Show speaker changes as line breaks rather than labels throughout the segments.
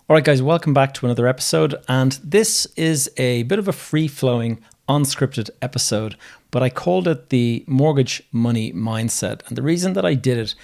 All right, guys, welcome back to another episode. And this is a bit of a free-flowing, unscripted episode, but I called it the mortgage money mindset. And the reason that I did it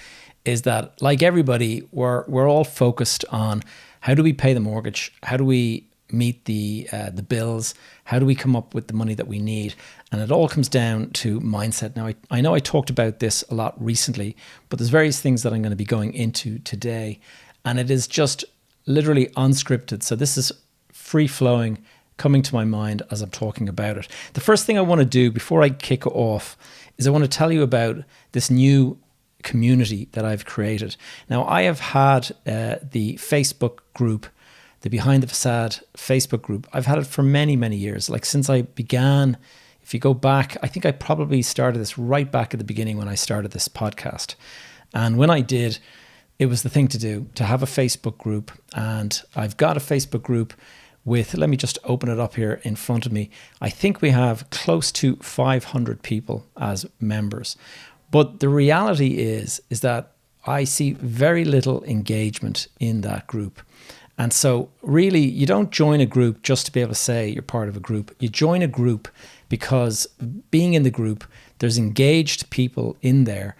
is that, like everybody, we're all focused on how do we pay the mortgage? How do we meet the bills? How do we come up with the money that we need? And it all comes down to mindset. Now, I know I talked about this a lot recently, but there's various things that I'm going to be going into today. And it is just literally unscripted. So this is free flowing, coming to my mind as I'm talking about it. The first thing I want to do before I kick off is I want to tell you about this new community that I've created. Now, I have had the Facebook group, the Behind the Facade Facebook group. I've had it for many, many years. Like since I began, if you go back, I think I probably started this right back at the beginning when I started this podcast. And when I did, it was the thing to do, to have a Facebook group. And I've got a Facebook group with, let me just open it up here in front of me. I think we have close to 500 people as members. But the reality is that I see very little engagement in that group. And so really, you don't join a group just to be able to say you're part of a group. You join a group because being in the group, there's engaged people in there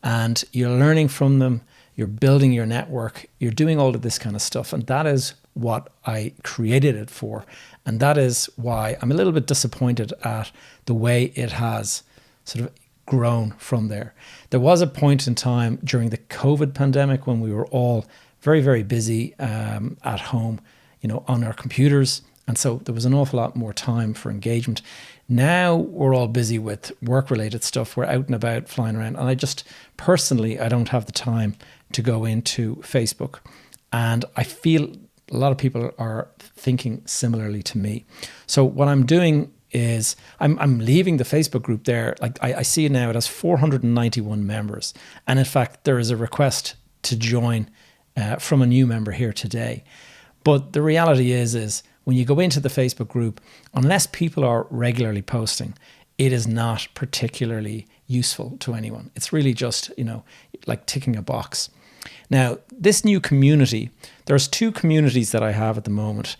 and you're learning from them. You're building your network, you're doing all of this kind of stuff. And that is what I created it for. And that is why I'm a little bit disappointed at the way it has sort of grown from there. There was a point in time during the COVID pandemic when we were all very, very busy at home, on our computers. And so there was an awful lot more time for engagement. Now we're all busy with work-related stuff. We're out and about, flying around. And I don't have the time to go into Facebook. And I feel a lot of people are thinking similarly to me. So what I'm doing is I'm leaving the Facebook group there. Like I see now it has 491 members. And in fact, there is a request to join from a new member here today. But the reality is when you go into the Facebook group, unless people are regularly posting, it is not particularly useful to anyone. It's really just, like ticking a box. Now, this new community, there's two communities that I have at the moment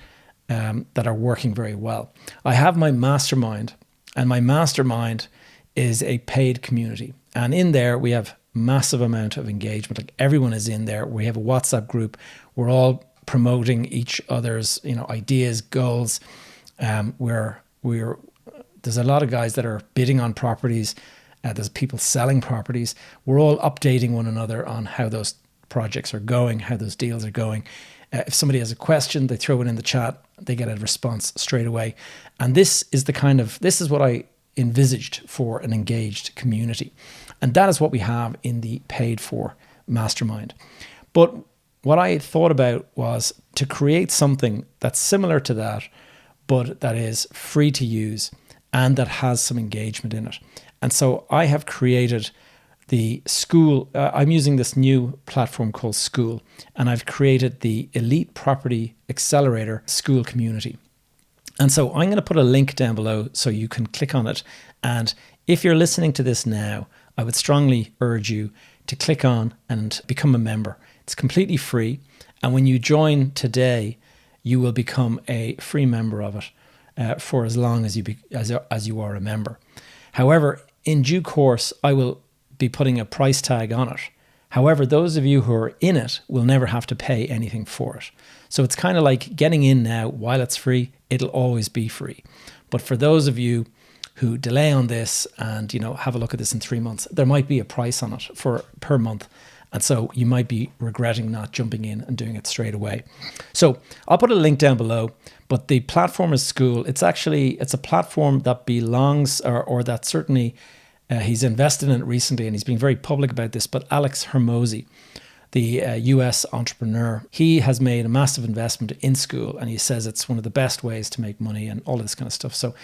that are working very well. I have my mastermind, and my mastermind is a paid community. And in there, we have massive amount of engagement. Like everyone is in there. We have a WhatsApp group. We're all promoting each other's, ideas, goals. There's a lot of guys that are bidding on properties. There's people selling properties. We're all updating one another on how those projects are going, how those deals are going. If somebody has a question, they throw it in the chat, they get a response straight away. And this is what I envisaged for an engaged community. And that is what we have in the paid for mastermind. But what I thought about was to create something that's similar to that, but that is free to use and that has some engagement in it. And so I have created the school. I'm using this new platform called School, and I've created the Elite Property Accelerator School community. And so I'm going to put a link down below so you can click on it. And if you're listening to this now, I would strongly urge you to click on and become a member. It's completely free. And when you join today, you will become a free member of it for as long as you are a member. However, in due course, I will be putting a price tag on it. However, those of you who are in it will never have to pay anything for it. So it's kind of like getting in now. While it's free, it'll always be free. But for those of you who delay on this and have a look at this in 3 months, there might be a price on it per month. And so you might be regretting not jumping in and doing it straight away. So I'll put a link down below, but the platform is School. It's a platform that belongs or that certainly he's invested in it recently, and he's been very public about this. But Alex Hormozi, the US entrepreneur, he has made a massive investment in School, and he says it's one of the best ways to make money and all of this kind of stuff. So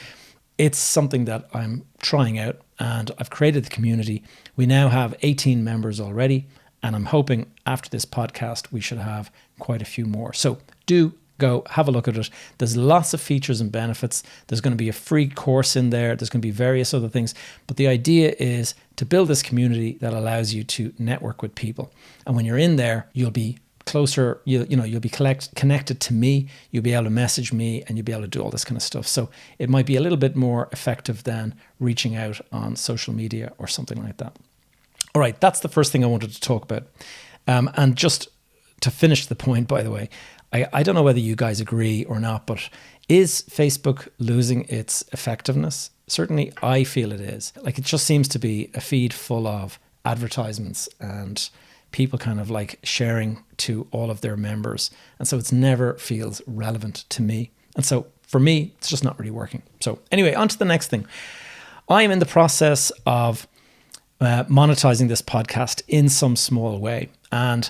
it's something that I'm trying out, and I've created the community. We now have 18 members already, and I'm hoping after this podcast, we should have quite a few more. So do go have a look at it. There's lots of features and benefits. There's going to be a free course in there. There's going to be various other things. But the idea is to build this community that allows you to network with people. And when you're in there, you'll be closer, you'll be connected to me, you'll be able to message me, and you'll be able to do all this kind of stuff. So it might be a little bit more effective than reaching out on social media or something like that. All right, that's the first thing I wanted to talk about. And just to finish the point, by the way, I don't know whether you guys agree or not, but is Facebook losing its effectiveness? Certainly, I feel it is. Like, it just seems to be a feed full of advertisements and people kind of like sharing to all of their members. And so it never feels relevant to me. And so for me, it's just not really working. So anyway, on to the next thing. I am in the process of monetizing this podcast in some small way. And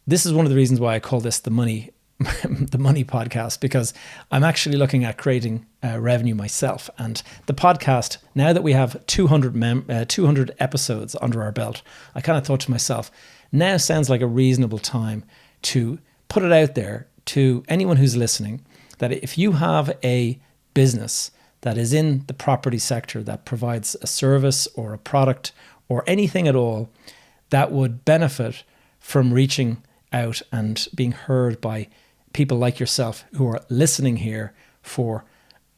this is one of the reasons why I call this the money podcast, because I'm actually looking at creating revenue myself. And the podcast, now that we have 200 episodes under our belt, I kind of thought to myself, now sounds like a reasonable time to put it out there to anyone who's listening, that if you have a business that is in the property sector that provides a service or a product or anything at all that would benefit from reaching out and being heard by people like yourself who are listening here for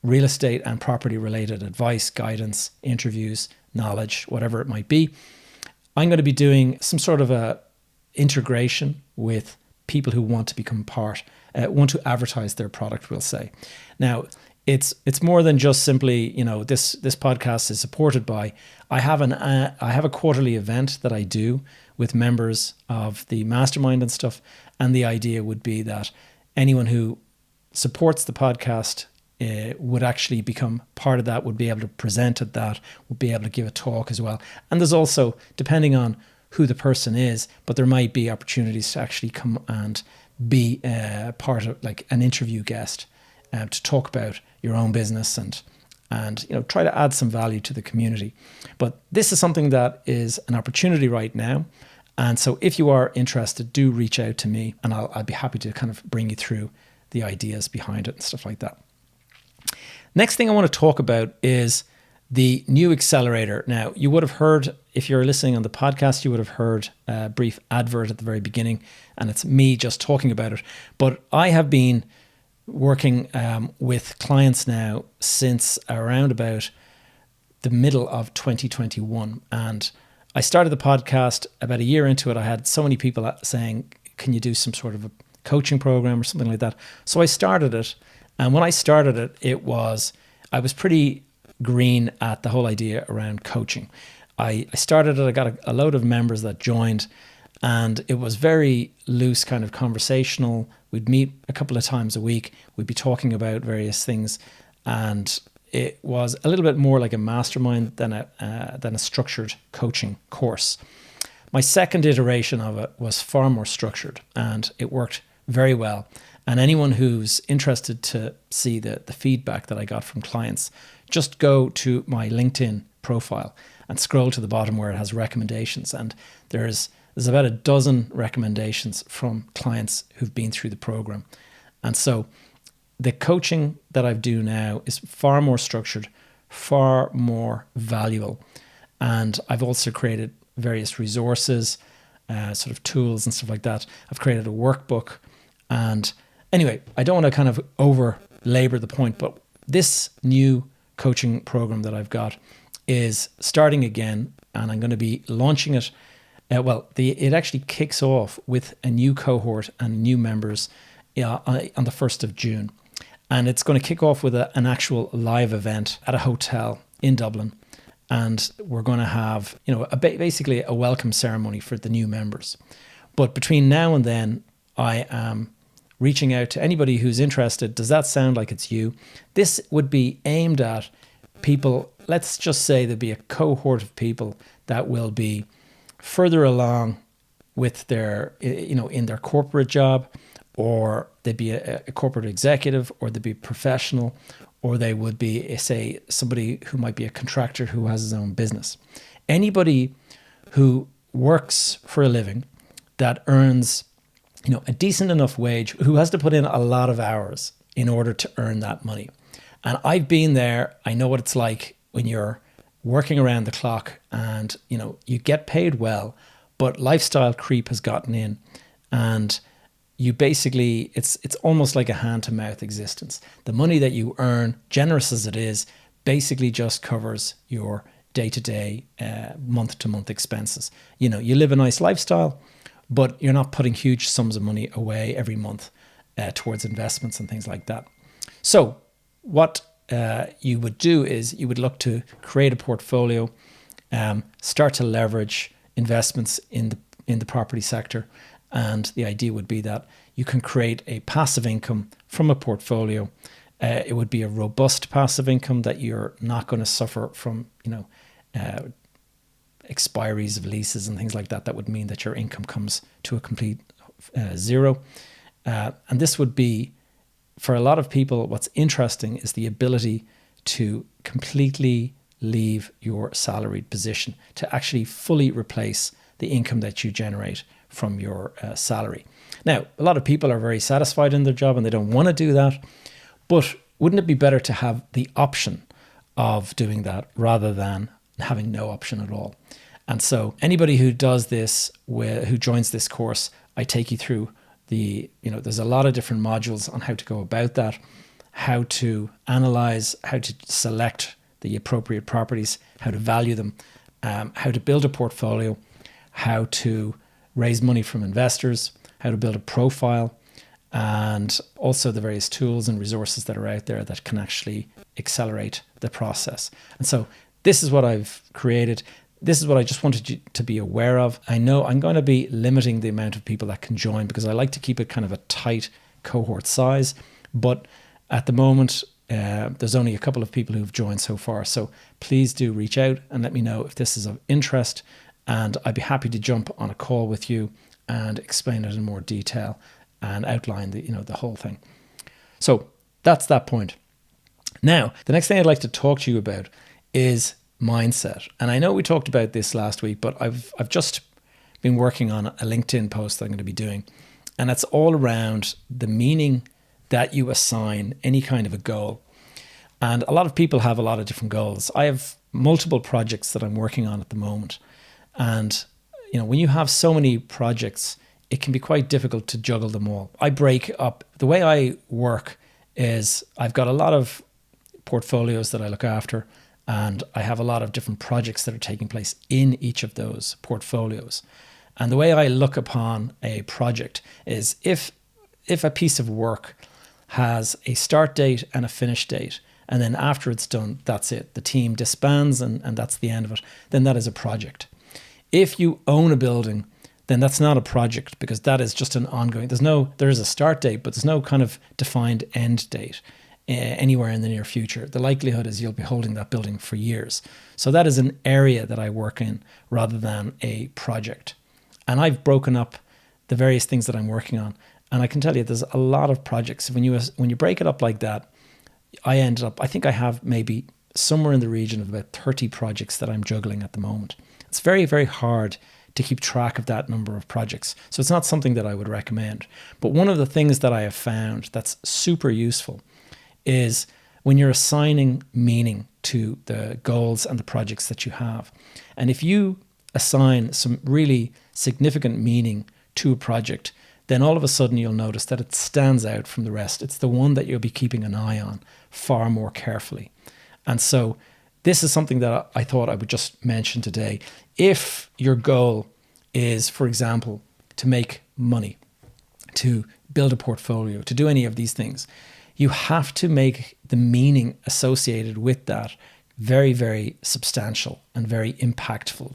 real estate and property related advice, guidance, interviews, knowledge, whatever it might be, I'm going to be doing some sort of a integration with people who want to become want to advertise their product, we'll say. Now, it's more than just simply, this podcast is supported by, I have a quarterly event that I do with members of the mastermind and stuff. And the idea would be that anyone who supports the podcast would actually become part of that, would be able to present at that, would be able to give a talk as well. And there's also, depending on who the person is, but there might be opportunities to actually come and be part of like an interview guest to talk about your own business and try to add some value to the community. But this is something that is an opportunity right now. And so if you are interested, do reach out to me and I'll be happy to kind of bring you through the ideas behind it and stuff like that. Next thing I want to talk about is the new accelerator. Now, you would have heard, if you're listening on the podcast, you would have heard a brief advert at the very beginning, and it's me just talking about it. But I have been working with clients now since around about the middle of 2021. And I started the podcast about a year into it. I had so many people saying, can you do some sort of a coaching program or something like that? So I started it. And when I started it, I was pretty green at the whole idea around coaching. I started it, I got a load of members that joined, and it was very loose, kind of conversational. We'd meet a couple of times a week. We'd be talking about various things, and it was a little bit more like a mastermind than a structured coaching course. My second iteration of it was far more structured, and it worked very well. And anyone who's interested to see the feedback that I got from clients, just go to my LinkedIn profile and scroll to the bottom where it has recommendations. And there's about a dozen recommendations from clients who've been through the program. And so the coaching that I do now is far more structured, far more valuable. And I've also created various resources, sort of tools and stuff like that. I've created a workbook. And anyway, I don't want to kind of over labor the point, but this new coaching program that I've got is starting again, and I'm going to be launching it. It actually kicks off with a new cohort and new members on the 1st of June. And it's going to kick off with an actual live event at a hotel in Dublin. And we're going to have, basically a welcome ceremony for the new members. But between now and then, I am reaching out to anybody who's interested. Does that sound like it's you? This would be aimed at people. Let's just say there'd be a cohort of people that will be further along with their, in their corporate job, or they'd be a corporate executive, or they'd be professional, or they would be, say, somebody who might be a contractor who has his own business. Anybody who works for a living that earns a decent enough wage, who has to put in a lot of hours in order to earn that money. And I've been there. I know what it's like when you're working around the clock and, you get paid well, but lifestyle creep has gotten in, and you basically, it's almost like a hand-to-mouth existence. The money that you earn, generous as it is, basically just covers your day-to-day, month-to-month expenses. You know, you live a nice lifestyle, but you're not putting huge sums of money away every month towards investments and things like that. So what you would do is you would look to create a portfolio, start to leverage investments in the property sector. And the idea would be that you can create a passive income from a portfolio. It would be a robust passive income that you're not going to suffer from, expiries of leases and things like that. That would mean that your income comes to a complete zero. And this would be, for a lot of people, what's interesting is the ability to completely leave your salaried position, to actually fully replace the income that you generate from your salary. Now, a lot of people are very satisfied in their job and they don't want to do that, but wouldn't it be better to have the option of doing that rather than having no option at all? And so anybody who does this, who joins this course, I take you through there's a lot of different modules on how to go about that, how to analyze, how to select the appropriate properties, how to value them, how to build a portfolio, how to raise money from investors, how to build a profile, and also the various tools and resources that are out there that can actually accelerate the process. And so this is what I've created. This is what I just wanted you to be aware of. I know I'm going to be limiting the amount of people that can join because I like to keep it kind of a tight cohort size. But at the moment, there's only a couple of people who've joined so far. So please do reach out and let me know if this is of interest. And I'd be happy to jump on a call with you and explain it in more detail and outline the whole thing. So that's that point. Now, the next thing I'd like to talk to you about is mindset. And I know we talked about this last week, but I've just been working on a LinkedIn post that I'm going to be doing. And it's all around the meaning that you assign any kind of a goal. And a lot of people have a lot of different goals. I have multiple projects that I'm working on at the moment. And, when you have so many projects, it can be quite difficult to juggle them all. I break up. The way I work is I've got a lot of portfolios that I look after, and I have a lot of different projects that are taking place in each of those portfolios. And the way I look upon a project is if a piece of work has a start date and a finish date, and then after it's done, that's it. The team disbands and that's the end of it. Then that is a project. If you own a building, then that's not a project because that is just an ongoing. There is a start date, but there's no kind of defined end date anywhere in the near future. The likelihood is you'll be holding that building for years. So that is an area that I work in rather than a project. And I've broken up the various things that I'm working on. And I can tell you there's a lot of projects. When you break it up like that, I think I have maybe somewhere in the region of about 30 projects that I'm juggling at the moment. It's very, very hard to keep track of that number of projects. So it's not something that I would recommend. But one of the things that I have found that's super useful is when you're assigning meaning to the goals and the projects that you have. And if you assign some really significant meaning to a project, then all of a sudden you'll notice that it stands out from the rest. It's the one that you'll be keeping an eye on far more carefully. And so this is something that I thought I would just mention today. If your goal is, for example, to make money, to build a portfolio, to do any of these things, you have to make the meaning associated with that very, very substantial and very impactful.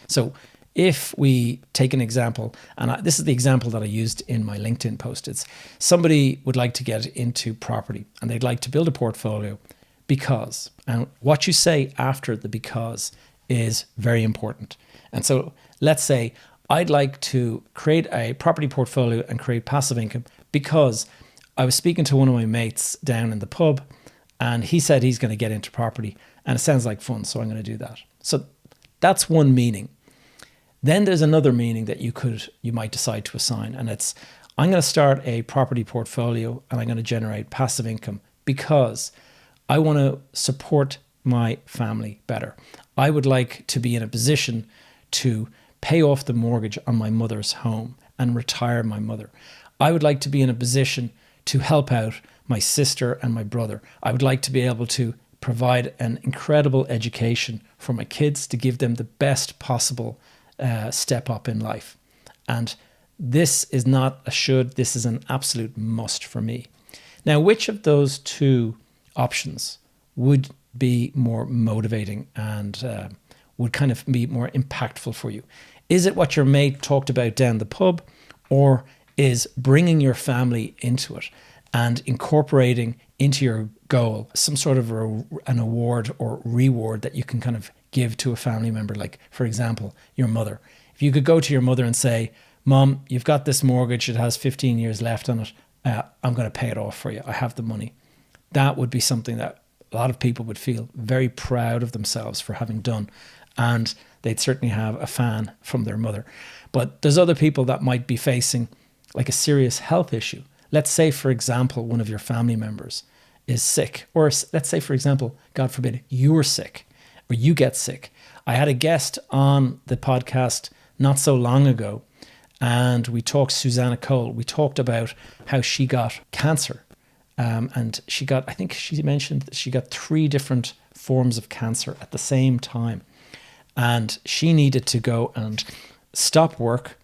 So if we take an example, and this is the example that I used in my LinkedIn post, it's somebody would like to get into property and they'd like to build a portfolio because, and what you say after the because is very important. And so let's say I'd like to create a property portfolio and create passive income because I was speaking to one of my mates down in the pub and he said he's going to get into property and it sounds like fun, so I'm going to do that. So that's one meaning. Then there's another meaning that you might decide to assign, and it's I'm going to start a property portfolio and I'm going to generate passive income because I want to support my family better. I would like to be in a position to pay off the mortgage on my mother's home and retire my mother. I would like to be in a position to help out my sister and my brother. I would like to be able to provide an incredible education for my kids, to give them the best possible step up in life. And this is not a should, this is an absolute must for me. Now, which of those two options would be more motivating and would kind of be more impactful for you? Is it what your mate talked about down the pub, or is bringing your family into it and incorporating into your goal some sort of an award or reward that you can kind of give to a family member? Like, for example, your mother. If you could go to your mother and say, Mom, you've got this mortgage, it has 15 years left on it. I'm going to pay it off for you. I have the money. That would be something that a lot of people would feel very proud of themselves for having done. And they'd certainly have a fan from their mother. But there's other people that might be facing like a serious health issue. Let's say, for example, one of your family members is sick. Or let's say, for example, God forbid, you're sick or you get sick. I had a guest on the podcast not so long ago, and we talked, Susanna Cole, we talked about how she got cancer. And she got, I think she mentioned that she got 3 different forms of cancer at the same time. And she needed to go and stop work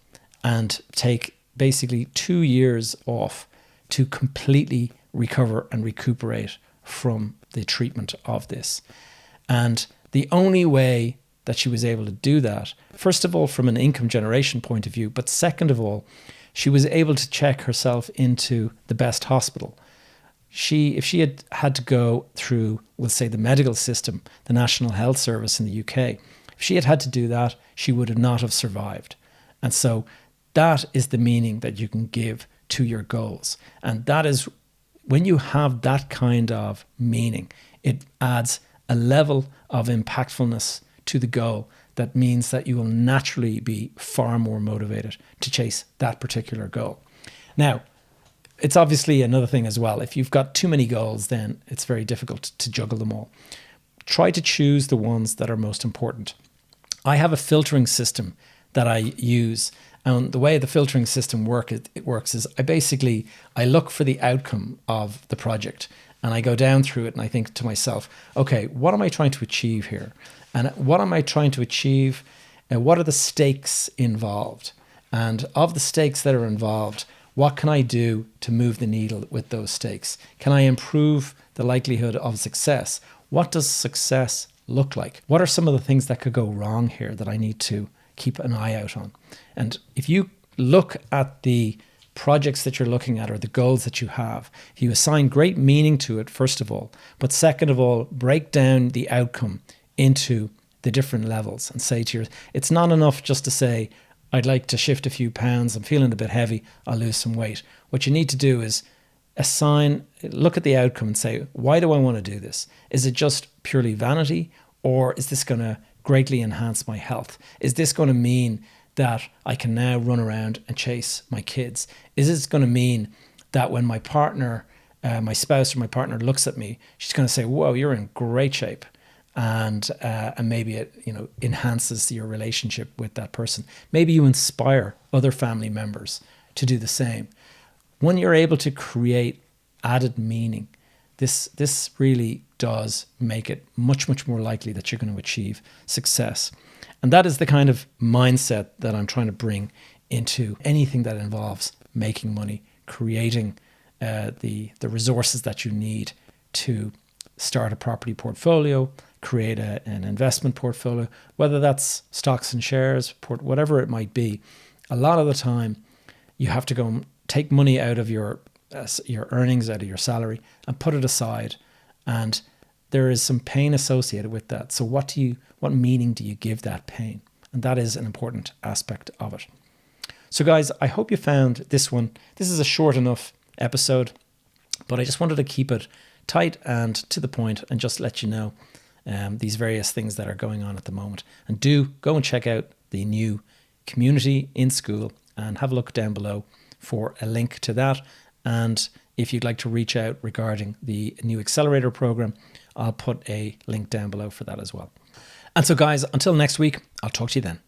and take basically 2 years off to completely recover and recuperate from the treatment of this. And the only way that she was able to do that, first of all, from an income generation point of view, but second of all, she was able to check herself into the best hospital. If she had to go through, we'll say, the medical system, the National Health Service in the UK, if she had to do that, she would not have survived. And so that is the meaning that you can give to your goals. And that is, when you have that kind of meaning, it adds a level of impactfulness to the goal that means that you will naturally be far more motivated to chase that particular goal. Now, it's obviously another thing as well. If you've got too many goals, then it's very difficult to juggle them all. Try to choose the ones that are most important. I have a filtering system that I use. And the way the filtering system works is I look for the outcome of the project, and I go down through it and I think to myself, okay, what am I trying to achieve here? And what am I trying to achieve? And what are the stakes involved? And of the stakes that are involved, what can I do to move the needle with those stakes? Can I improve the likelihood of success? What does success look like? What are some of the things that could go wrong here that I need to keep an eye out on? And if you look at the projects that you're looking at or the goals that you have, if you assign great meaning to it, first of all, but second of all, break down the outcome into the different levels and say to yourself, it's not enough just to say, I'd like to shift a few pounds, I'm feeling a bit heavy, I'll lose some weight. What you need to do is look at the outcome and say, why do I want to do this? Is it just purely vanity, or is this going to greatly enhance my health? Is this going to mean that I can now run around and chase my kids? Is this going to mean that when my partner, my spouse or my partner looks at me, she's going to say, whoa, you're in great shape? And maybe it enhances your relationship with that person. Maybe you inspire other family members to do the same. When you're able to create added meaning, this really does make it much, much more likely that you're going to achieve success. And that is the kind of mindset that I'm trying to bring into anything that involves making money, creating the resources that you need to start a property portfolio, create an investment portfolio, whether that's stocks and shares, whatever it might be. A lot of the time, you have to go and take money out of your earnings, out of your salary, and put it aside. And there is some pain associated with that. So what meaning do you give that pain? And that is an important aspect of it. So guys, I hope you found this one. This is a short enough episode, but I just wanted to keep it tight and to the point and just let you know these various things that are going on at the moment. And do go and check out the new community in school and have a look down below for a link to that. And if you'd like to reach out regarding the new accelerator program, I'll put a link down below for that as well. And so guys, until next week, I'll talk to you then.